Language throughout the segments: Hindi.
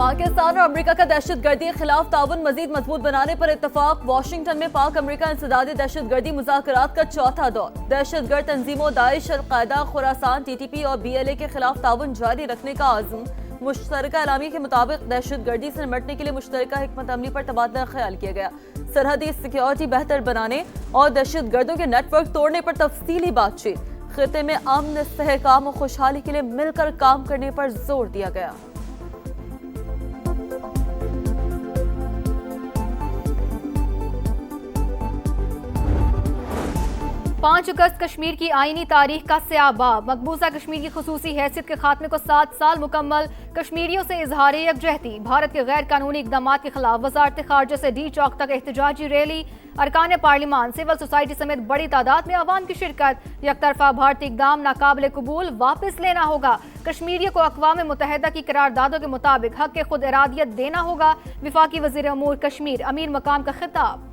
पाकिस्तान और अमेरिका का दहशतगर्दी के खिलाफ ताउन मजीद मजबूत बनाने पर इत्तफाक। वाशिंगटन में पाक अमेरिका इंसदादी दहशतगर्दी मुज़ाकरात का चौथा दौर। दहशतगर्द तंजीमों दाइश, अल-कायदा, खुरासान, TTP और BLA के खिलाफ ताउन जारी रखने का आज़म। मुश्तरका एलामी के मुताबिक दहशतगर्दी से निपटने के लिए मुश्तरका हिकमत अमली पर तबादला ख्याल किया गया। सरहदी सिक्योरिटी बेहतर बनाने और दहशतगर्दों के नेटवर्क तोड़ने पर तफसीली बातचीत। खिते में अमन, इस्तेहकाम और खुशहाली के लिए मिलकर काम करने पर जोर दिया गया। 5 अगस्त कश्मीर की आईनी तारीख का स्याबाब। मकबूजा कश्मीर की खुसूसी हैसियत के खात्मे को 7 साल मुकम्मल। कश्मीरियों से इजहार यकजहती। भारत के गैर कानूनी इकदाम के खिलाफ वजारत खारजा से D चौक तक एहतजाजी रैली। अरकान पार्लिमान, सिविल सोसाइटी समेत बड़ी तादाद में अवाम की शिरकत। यकतरफा भारतीय इकदाम नाकाबिल कबूल, वापस लेना होगा। कश्मीरियों को अक़वाम मुत्तहिदा की करारदादों के मुताबिक हक के खुद इरादियत देना होगा। विफाकी वज़ीर अमूर कश्मीर अमीर मकाम का खिताब।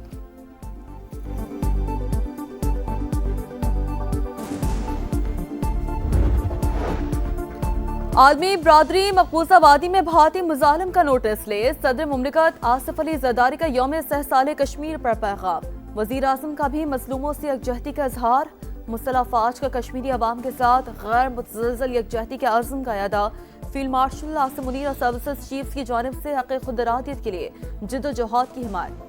आलमी बरादरी मकबूजा वादी में भारतीय मुजालिम का नोटिस ले। सदर मुमलिकत आसिफ अली जरदारी का यौम इस्तेहसाल कश्मीर पर पैगाम। वज़ीर आज़म का भी मजलूमों से यकजहती का इजहार। मुसल्लह अफवाज का कश्मीरी अवाम के साथ गैर मुतज़लज़ल यकजहती के आज़म का अदा। फील्ड मार्शल आसिम मुनीर और सर्विसेज चीफ की जानिब से हक़ खुद इरादियत के लिए जिद्दोजहद की हिमायत।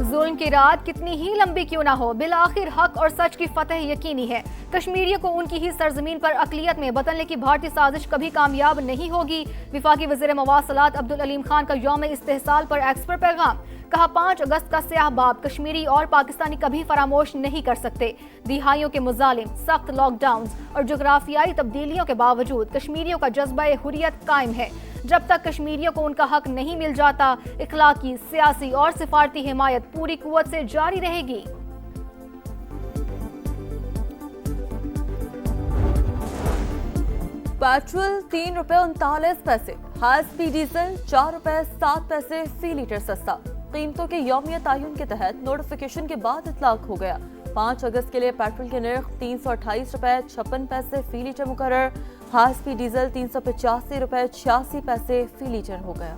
जुल्म की रात कितनी ही लंबी क्यों ना हो, बिलाखिर हक और सच की फतह यकीनी है। कश्मीरियों को उनकी ही सरजमीन पर अकलियत में बदलने की भारतीय साजिश कभी कामयाब नहीं होगी। विफाकी वज़ीर मवासलात अब्दुल अलीम खान का यौम इस्तेहसाल पर एक्स पर पैगाम। कहा 5 अगस्त का स्याहबाब कश्मीरी और पाकिस्तानी कभी फरामोश नहीं कर सकते। दिहाइयों के मुजालिम, सख्त लॉकडाउन और जोग्राफियाई तब्दीलियों के बावजूद कश्मीरियों का जज्बा हुर्रियत कायम है। जब तक कश्मीरियों को उनका हक नहीं मिल जाता, इखलाकी, सियासी और सिफारती हिमायत पूरी कुव्वत से जारी रहेगी। पेट्रोल 3 रुपए 39 पैसे, हाई स्पीड डीजल 4 रुपए 7 पैसे फी लीटर सस्ता। कीमतों के यौमिया तायुन के तहत नोटिफिकेशन के बाद इतलाक हो गया। 5 अगस्त के लिए पेट्रोल के नर्ख 328 रुपए 56 पैसे फी लीटर मुकर्रर। हाई स्पीड डीजल 385 रुपए 86 पैसे फी लीटर हो गया।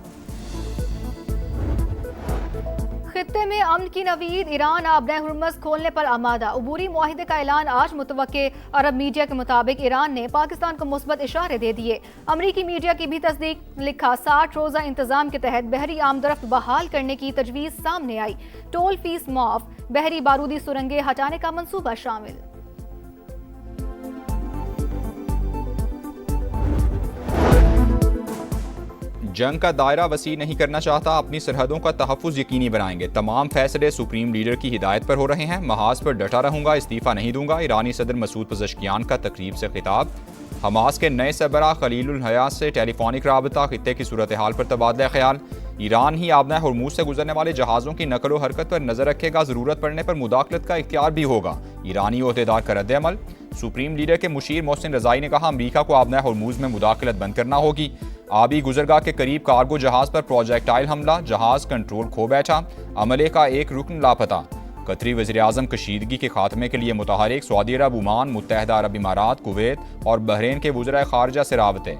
खित्ते में अमन की नवीद। ईरान आबने हुर्मुज़ खोलने पर आमादा। अबूरी मुआहिदे का ऐलान आज मुतवक्के। अरब मीडिया के मुताबिक ईरान ने पाकिस्तान को मुस्बत इशारे दे दिए। अमरीकी मीडिया की भी तस्दीक। लिखा 60 रोजा इंतजाम के तहत बहरी आमदरफ्त बहाल करने की तजवीज़ सामने आई। टोल फीस माफ, बहरी बारूदी सुरंगें हटाने का मंसूबा शामिल। जंग का दायरा वसी नहीं करना चाहता, अपनी सरहदों का तहफ़्फ़ुज़ यकीनी बनाएंगे। तमाम फैसले सुप्रीम लीडर की हिदायत पर हो रहे हैं। महाज पर डटा रहूंगा, इस्तीफ़ा नहीं दूंगा। ईरानी सदर मसूद पज़ेश्कियान का तकरीब से खिताब। हमास के नए सरबराह खलीलुल हया से टेलीफोनिक राबता। खित्ते की सूरत हाल पर तबादला ख्याल। ईरान ही आबना हुर्मुज़ से गुजरने वाले जहाज़ों की नकल व हरकत पर नजर रखेगा। ज़रूरत पड़ने पर मुदाखलत का इख्तियार भी होगा। ईरानी ओहदेदार का रद्द-ए-अमल। सुप्रीम लीडर के मुशीर मोहसिन रज़ाई ने कहा अमरीका को आबना हुर्मुज़ में मुदाखलत बंद करना होगी। आबी गुजरगाह के करीब कार्गो जहाज पर प्रोजेक्टाइल हमला, जहाज कंट्रोल खो बैठा। अमले का एक रुकन लापता। कतरी वज़ीर आज़म कशीदगी के खात्मे के लिए मुतहरिक। सऊदी अरब, ओमान, मुत्तहिदा अरब इमारात, कुवैत और बहरीन के वज़राए खारजा से राबते।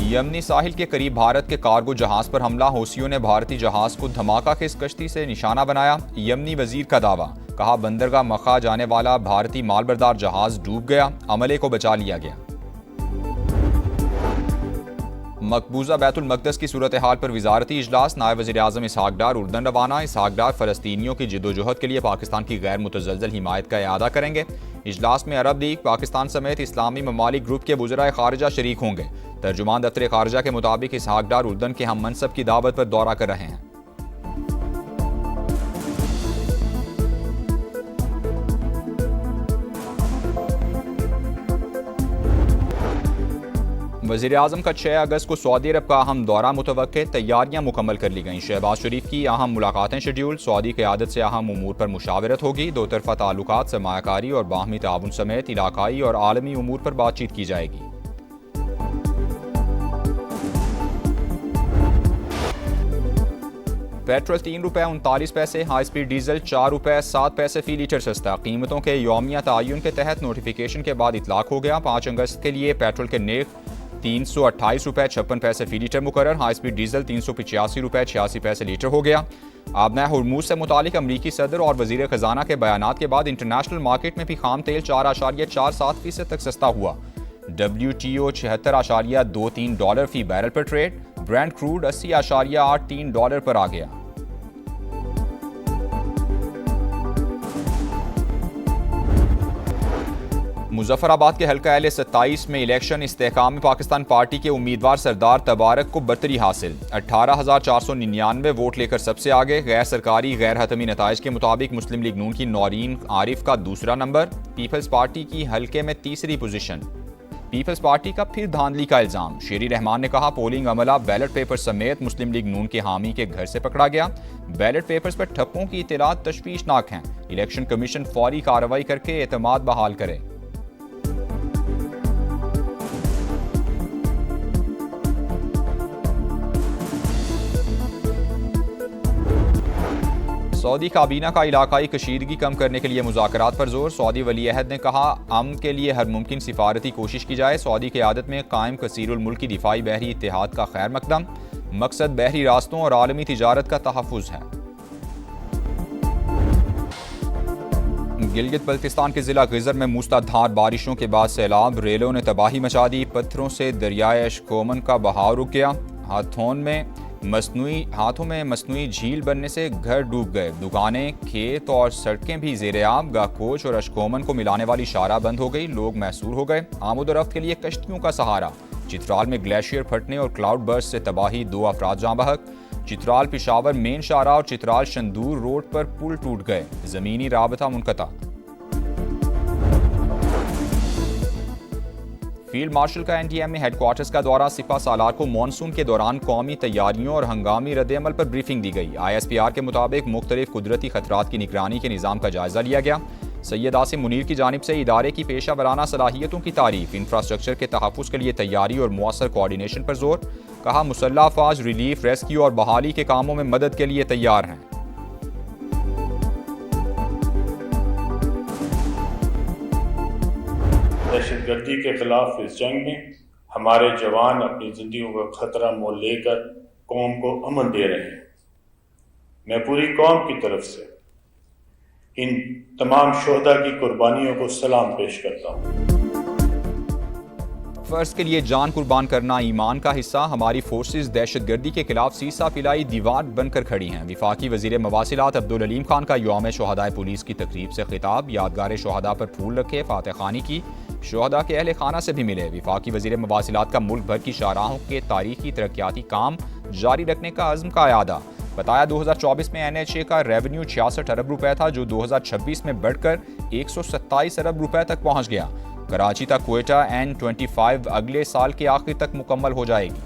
यमनी साहिल के करीब भारत के कार्गो जहाज पर हमला। हौसियों ने भारतीय जहाज को धमाका के इस कश्ती से निशाना बनाया। यमनी वजीर का दावा। कहा बंदरगाह मक्का जाने वाला भारतीय मालबरदार जहाज डूब गया, अमले को बचा लिया गया। मकबूजा बैतुल मक़दस की सूरत हाल पर वजारती इजलास। नायब वज़ीर आज़म इसहाक डार उर्दन रवाना। इसहाक डार फ़लस्तीनियों की जिद्दोजहद के लिए पाकिस्तान की गैर मुतज़लज़ल हिमायत का इआदा करेंगे। इजलास में अरब लीग, पाकिस्तान समेत इस्लामी ममालिक ग्रुप के वज़राए खारजा शरीक होंगे। तर्जुमान दफ्तर खारजा के मुताबिक इसहाक डार उर्दन के हम मनसब की दावत पर दौरा कर रहे हैं। वज़ीर आज़म का 6 अगस्त को सऊदी अरब का अहम दौरा मुतवक्के। तैयारियां मुकम्मल कर ली गईं। शहबाज शरीफ की अहम मुलाकातें शेड्यूल। सऊदी क़यादत से अहम उमूर पर मुशावरत होगी। दो तरफ़ा ताल्लुकात, सरमायाकारी और बाहमी ताउन समेत इलाकाई और आलमी उमूर पर बातचीत की जाएगी। पेट्रोल 3 रुपये 39 पैसे, हाई स्पीड डीजल 4 रुपये 7 पैसे फी लीटर सस्ता। कीमतों के यौमिया तयन के तहत नोटिफिकेशन के बाद इतलाक हो गया। 5 अगस्त के लिए पेट्रोल के नर्ख 328 रुपये 56 पैसे फी लीटर मुकर्रर। हाई स्पीड डीजल 385 रुपये 86 पैसे लीटर हो गया। आबना हुर्मुज से मुतालिक अमरीकी सदर और वजीर खजाना के बयानात के बाद इंटरनेशनल मार्केट में भी खाम तेल 4.47% तक सस्ता हुआ। WTO $76.23 फी बैरल पर ट्रेड। ब्रेंट क्रूड $80.83 पर आ गया। मुजफ्फराबाद के हल्का L27 में इलेक्शन इस्तेहकाम पाकिस्तान पार्टी के उम्मीदवार सरदार तबारक को बरतरी हासिल। 18,499 वोट लेकर सबसे आगे। गैर सरकारी गैर हतमी नताइज के मुताबिक मुस्लिम लीग नून की नौरीन आरिफ का दूसरा नंबर। पीपल्स पार्टी की हल्के में तीसरी पोजीशन। पीपल्स पार्टी का फिर धांधली का इल्जाम। शेरी रहमान ने कहा पोलिंग अमला बैलेट पेपर समेत मुस्लिम लीग नून के हामी के घर से पकड़ा गया। बैलेट पेपर्स पर ठप्पों की इतलात तशवीशनाक हैं। इलेक्शन कमीशन फौरी कार्रवाई करके एतमाद बहाल करे। सऊदी काबीना का इलाकाई कशीदगी कम करने के लिए मुज़ाकरात पर जोर। सऊदी वली अहद ने कहा अमन के लिए हर मुमकिन सिफारती कोशिश की जाए। सऊदी क़यादत में कायम कसीरुल मुल्की दिफाई बहरी इत्तेहाद का खैर मकदम। मकसद बहरी रास्तों और आलमी तिजारत का तहफ़्फ़ुज़ है। गिलगित बल्तिस्तान के ज़िला गिज़र में मूसलाधार बारिशों के बाद सैलाब। रेलों ने तबाही मचा दी। पत्थरों से दरियाए अशकोमन का बहाव रुक गया। हाथों में मसनूई झील बनने से घर डूब गए। दुकानें, खेत और सड़कें भी ज़ेर-ए-आब। गाकोच और अशकोमन को मिलाने वाली शाहराह बंद हो गई। लोग महसूर हो गए। आमद-ओ-रफ्त के लिए कश्तियों का सहारा। चित्राल में ग्लेशियर फटने और क्लाउड बर्स्ट से तबाही। 2 अफराद जाँ बहक। चित्राल पिशावर मेन शाहराह और चित्राल शंदूर रोड पर पुल टूट गए। ज़मीनी राबता मुनक़ता। फील्ड मार्शल का NTM में हेडक्वार्टर्स का दौरा। सिपा सालार को मानसून के दौरान कौमी तैयारियों और हंगामी रद्द-ए-अमल पर ब्रीफिंग दी गई। ISPR के मुताबिक मुख्तलिफ कुदरती खतरात की निगरानी के निज़ाम का जायजा लिया गया। सैयद आसिम मुनीर की जानिब से इदारे की पेशा वराना सलाहियतों की तारीफ। इंफ्रास्ट्रक्चर के तहफ़्फ़ुज़ के लिए तैयारी और मुअस्सर कोऑर्डिनेशन पर जोर। कहा मुसल्लह अफ़वाज रिलीफ, रेस्क्यू और बहाली के कामों में मदद के लिए तैयार हैं। दहशतगर्दी के खिलाफ इस जंग में हमारे जवान अपनी जिंदगियों का खतरा मोल लेकर कौम को अमन दे रहे हैं। मैं पूरी कौम की तरफ से इन तमाम शोहदा की कुर्बानियों को सलाम पेश करता हूँ। फर्ज के लिए जान कुर्बान करना ईमान का हिस्सा। हमारी फोर्सेस दहशतगर्दी के खिलाफ सीसा पिलाई दीवार बनकर खड़ी हैं। वफाकी वजीर मवासिलात अब्दुल अलीम खान का यौम शोहदाए पुलिस की तकरीब से खिताब। यादगार शोहदा पर फूल रखे, फातह खानी की। शोहदा के अहले खाना से भी मिले। वफाकी वजीर मवासिलात का मुल्क भर की शाहराहों के तारीखी तरक्याती काम जारी रखने का अज़्म का यादा। बताया 2024 में NHA का रेवेन्यू 66 अरब रुपए था, जो 2026 में बढ़कर 127 अरब रुपए तक पहुंच गया। कराची तक क्वेटा N25 अगले साल के आखिर तक मुकम्मल हो जाएगी।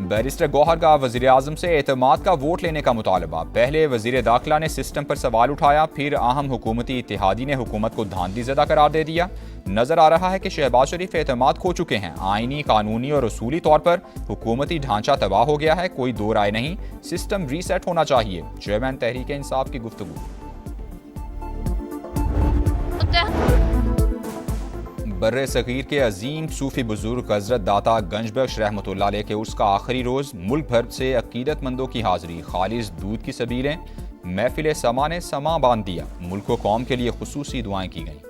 बैरिस्टर गौहर का वज़ीर आज़म से एतमाद का वोट लेने का मुतालबा। पहले वज़ीर दाखिला ने सिस्टम पर सवाल उठाया, फिर अहम हुकूमती इत्तेहादी ने हुकूमत को धांधली ज़दा करार दे दिया। नजर आ रहा है कि शहबाज शरीफ एतमाद खो चुके हैं। आईनी, कानूनी और उसूली तौर पर हुकूमती ढांचा तबाह हो गया है, कोई दो राय नहीं। सिस्टम रीसेट होना चाहिए। चेयरमैन तहरीक इंसाफ की गुफ्तगू। बर्रे सगीर के अजीम सूफी बुजुर्ग हज़रत दाता गंजबख्श रहमतुल्लाह अलैह के उर्स का आखिरी रोज़। मुल्क भर से अकीदतमंदों की हाजिरी। खालिस दूध की सबीलें। महफिल समा ने समा बांध दिया। मुल्क व कौम के लिए खुसूसी दुआएं की गईं।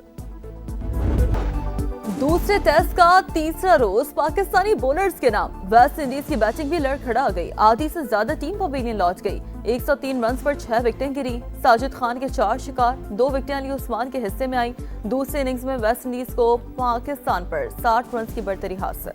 दूसरे टेस्ट का तीसरा रोज पाकिस्तानी बॉलर्स के नाम। वेस्ट इंडीज की बैटिंग भी लड़खड़ा गई। आधी से ज्यादा टीम पवेलियन लौट गई। 103 रन पर 6 विकेटें गिरी। साजिद खान के 4 शिकार। 2 विकेटें अली उस्मान के हिस्से में आई। दूसरे इनिंग्स में वेस्ट इंडीज को पाकिस्तान पर 60 रन की बढ़तरी हासिल।